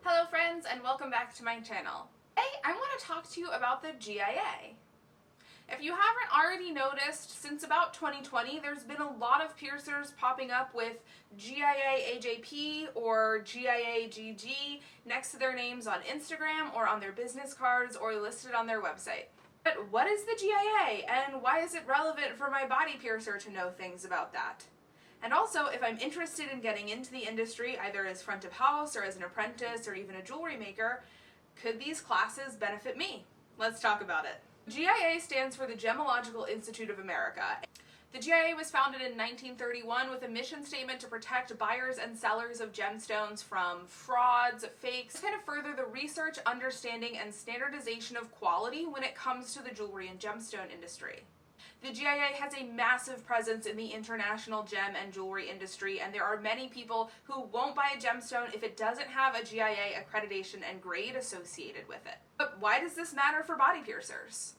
Hello friends, and welcome back to my channel. Today I want to talk to you about the GIA. If you haven't already noticed, since about 2020 there's been a lot of piercers popping up with GIA AJP or GIA GG next to their names on Instagram or on their business cards or listed on their website. But what is the GIA, and why is it relevant for my body piercer to know things about that? And also, if I'm interested in getting into the industry, either as front of house or as an apprentice or even a jewelry maker, could these classes benefit me? Let's talk about it. GIA stands for the Gemological Institute of America. The GIA was founded in 1931 with a mission statement to protect buyers and sellers of gemstones from frauds, fakes, kind of further the research, understanding, and standardization of quality when it comes to the jewelry and gemstone industry. The GIA has a massive presence in the international gem and jewelry industry, and there are many people who won't buy a gemstone if it doesn't have a GIA accreditation and grade associated with it. But why does this matter for body piercers?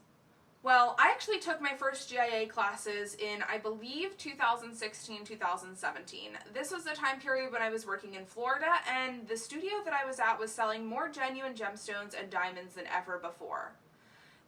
Well, I actually took my first GIA classes in, I believe, 2016-2017. This was the time period when I was working in Florida, and the studio that I was at was selling more genuine gemstones and diamonds than ever before.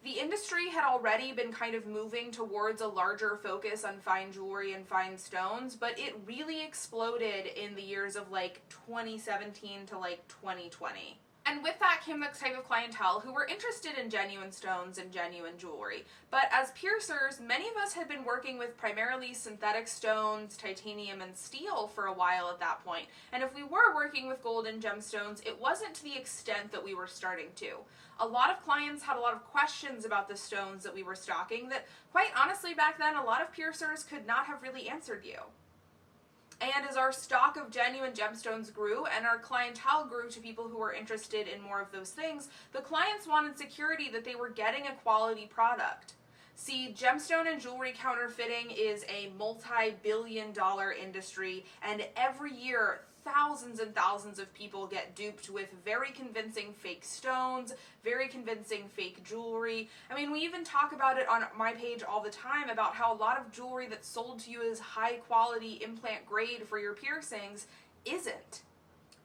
The industry had already been kind of moving towards a larger focus on fine jewelry and fine stones, but it really exploded in the years of like 2017 to like 2020. And with that came the type of clientele who were interested in genuine stones and genuine jewelry. But as piercers, many of us had been working with primarily synthetic stones, titanium, and steel for a while at that point. And if we were working with gold and gemstones, it wasn't to the extent that we were starting to. A lot of clients had a lot of questions about the stones that we were stocking that, quite honestly, back then, a lot of piercers could not have really answered you. And as our stock of genuine gemstones grew and our clientele grew to people who were interested in more of those things, the clients wanted security that they were getting a quality product. See, gemstone and jewelry counterfeiting is a multi-billion-dollar industry, and every year thousands and thousands of people get duped with very convincing fake stones, very convincing fake jewelry. I mean, we even talk about it on my page all the time about how a lot of jewelry that's sold to you as high quality implant grade for your piercings isn't.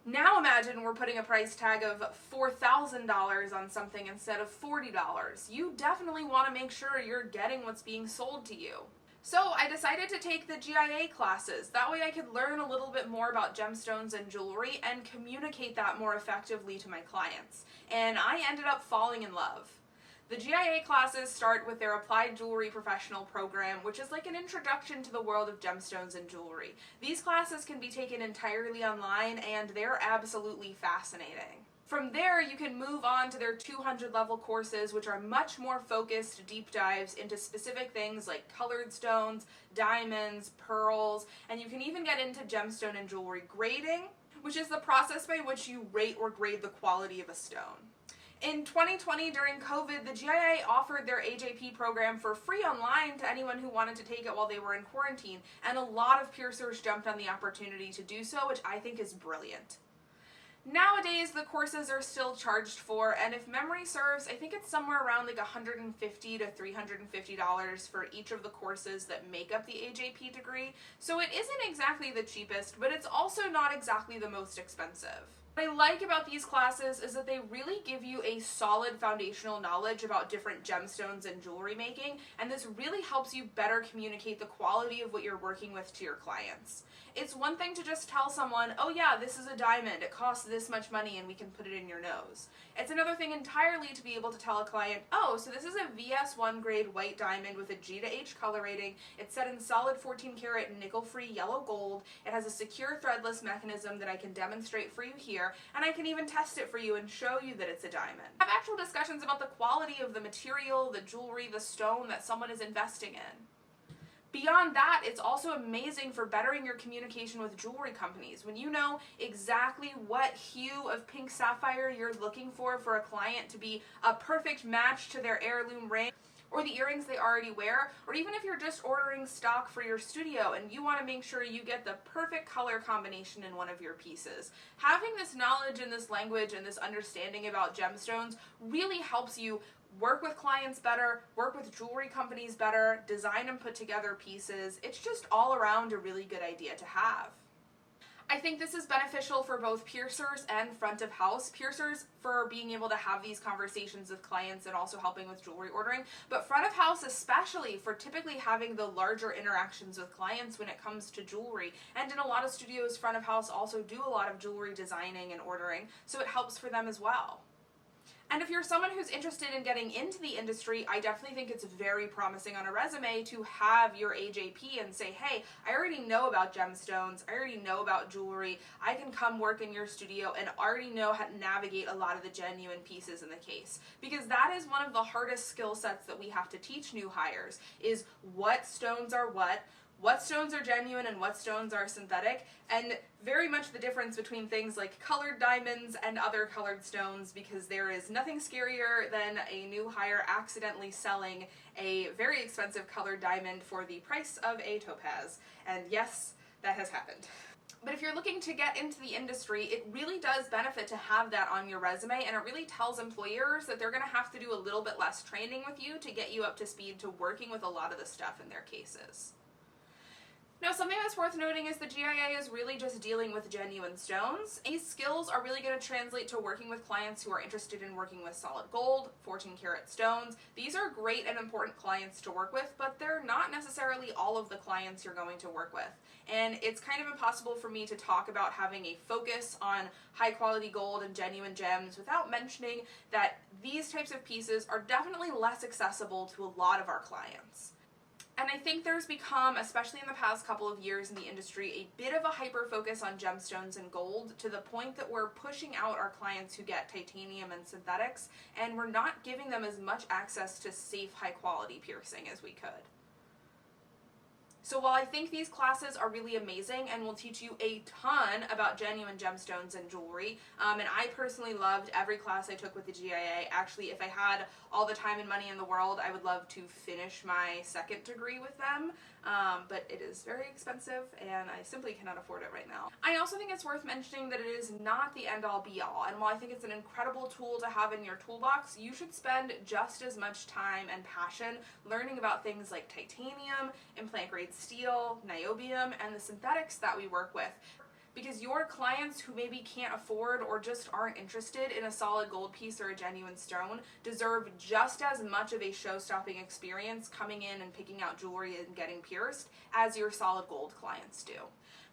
Now imagine we're putting a price tag of $4,000 on something instead of $40. You definitely want to make sure you're getting what's being sold to you. So I decided to take the GIA classes. That way I could learn a little bit more about gemstones and jewelry and communicate that more effectively to my clients. And I ended up falling in love. The GIA classes start with their Applied Jewelry Professional program, which is like an introduction to the world of gemstones and jewelry. These classes can be taken entirely online, and they're absolutely fascinating. From there, you can move on to their 200 level courses, which are much more focused deep dives into specific things like colored stones, diamonds, pearls, and you can even get into gemstone and jewelry grading, which is the process by which you rate or grade the quality of a stone. In 2020, during COVID, the GIA offered their AJP program for free online to anyone who wanted to take it while they were in quarantine, and a lot of piercers jumped on the opportunity to do so, which I think is brilliant. Nowadays, the courses are still charged for, and if memory serves, I think it's somewhere around like $150 to $350 for each of the courses that make up the AJP degree, so it isn't exactly the cheapest, but it's also not exactly the most expensive. What I like about these classes is that they really give you a solid foundational knowledge about different gemstones and jewelry making, and this really helps you better communicate the quality of what you're working with to your clients. It's one thing to just tell someone, oh yeah, this is a diamond, it costs this much money and we can put it in your nose. It's another thing entirely to be able to tell a client, oh, so this is a VS1 grade white diamond with a G to H color rating, it's set in solid 14 karat nickel-free yellow gold, it has a secure threadless mechanism that I can demonstrate for you here, and I can even test it for you and show you that it's a diamond. Have actual discussions about the quality of the material, the jewelry, the stone that someone is investing in. Beyond that, it's also amazing for bettering your communication with jewelry companies. When you know exactly what hue of pink sapphire you're looking for a client to be a perfect match to their heirloom ring, or the earrings they already wear, or even if you're just ordering stock for your studio and you want to make sure you get the perfect color combination in one of your pieces. Having this knowledge and this language and this understanding about gemstones really helps you work with clients better, work with jewelry companies better, design and put together pieces. It's just all around a really good idea to have. I think this is beneficial for both piercers and front of house. Piercers for being able to have these conversations with clients and also helping with jewelry ordering, but front of house especially for typically having the larger interactions with clients when it comes to jewelry. And in a lot of studios, front of house also do a lot of jewelry designing and ordering, so it helps for them as well. And if you're someone who's interested in getting into the industry, I definitely think it's very promising on a resume to have your AJP and say, hey, I already know about gemstones, I already know about jewelry, I can come work in your studio and already know how to navigate a lot of the genuine pieces in the case. Because that is one of the hardest skill sets that we have to teach new hires, is what stones are what stones are genuine and what stones are synthetic, and very much the difference between things like colored diamonds and other colored stones, because there is nothing scarier than a new hire accidentally selling a very expensive colored diamond for the price of a topaz. And yes, that has happened. But if you're looking to get into the industry, it really does benefit to have that on your resume, and it really tells employers that they're going to have to do a little bit less training with you to get you up to speed to working with a lot of the stuff in their cases. Now, something that's worth noting is the GIA is really just dealing with genuine stones. These skills are really going to translate to working with clients who are interested in working with solid gold, 14-karat stones. These are great and important clients to work with, but they're not necessarily all of the clients you're going to work with. And it's kind of impossible for me to talk about having a focus on high-quality gold and genuine gems without mentioning that these types of pieces are definitely less accessible to a lot of our clients. And I think there's become, especially in the past couple of years in the industry, a bit of a hyper-focus on gemstones and gold, to the point that we're pushing out our clients who get titanium and synthetics, and we're not giving them as much access to safe, high-quality piercing as we could. So while I think these classes are really amazing and will teach you a ton about genuine gemstones and jewelry, and I personally loved every class I took with the GIA. Actually, if I had all the time and money in the world, I would love to finish my second degree with them, but it is very expensive and I simply cannot afford it right now. I also think it's worth mentioning that it is not the end-all be-all, and while I think it's an incredible tool to have in your toolbox, you should spend just as much time and passion learning about things like titanium, implant-grade steel, niobium, and the synthetics that we work with. Because your clients who maybe can't afford or just aren't interested in a solid gold piece or a genuine stone deserve just as much of a show-stopping experience coming in and picking out jewelry and getting pierced as your solid gold clients do.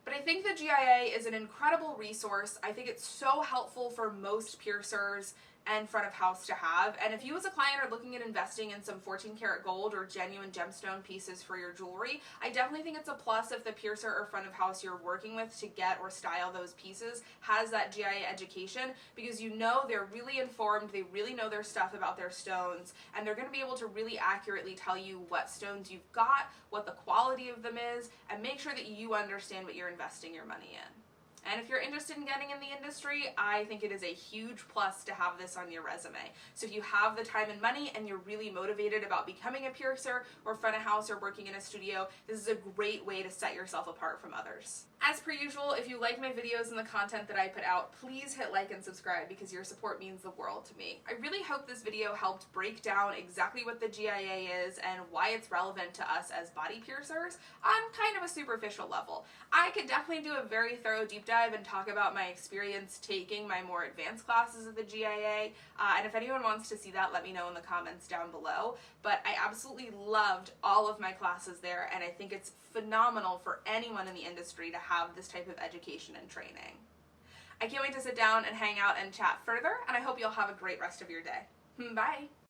But I think the GIA is an incredible resource. I think it's so helpful for most piercers and front of house to have. And if you as a client are looking at investing in some 14-karat gold or genuine gemstone pieces for your jewelry, I definitely think it's a plus if the piercer or front of house you're working with to get or style those pieces has that GIA education, because you know they're really informed, they really know their stuff about their stones, and they're going to be able to really accurately tell you what stones you've got, what the quality of them is, and make sure that you understand what you're investing your money in. And if you're interested in getting in the industry, I think it is a huge plus to have this on your resume. So if you have the time and money and you're really motivated about becoming a piercer or front of house or working in a studio, this is a great way to set yourself apart from others. As per usual, if you like my videos and the content that I put out, please hit like and subscribe, because your support means the world to me. I really hope this video helped break down exactly what the GIA is and why it's relevant to us as body piercers on kind of a superficial level. I could definitely do a very thorough deep dive and talk about my experience taking my more advanced classes at the GIA, and if anyone wants to see that, let me know in the comments down below. But I absolutely loved all of my classes there, and I think it's phenomenal for anyone in the industry to have this type of education and training. I can't wait to sit down and hang out and chat further, and I hope you'll have a great rest of your day. Bye!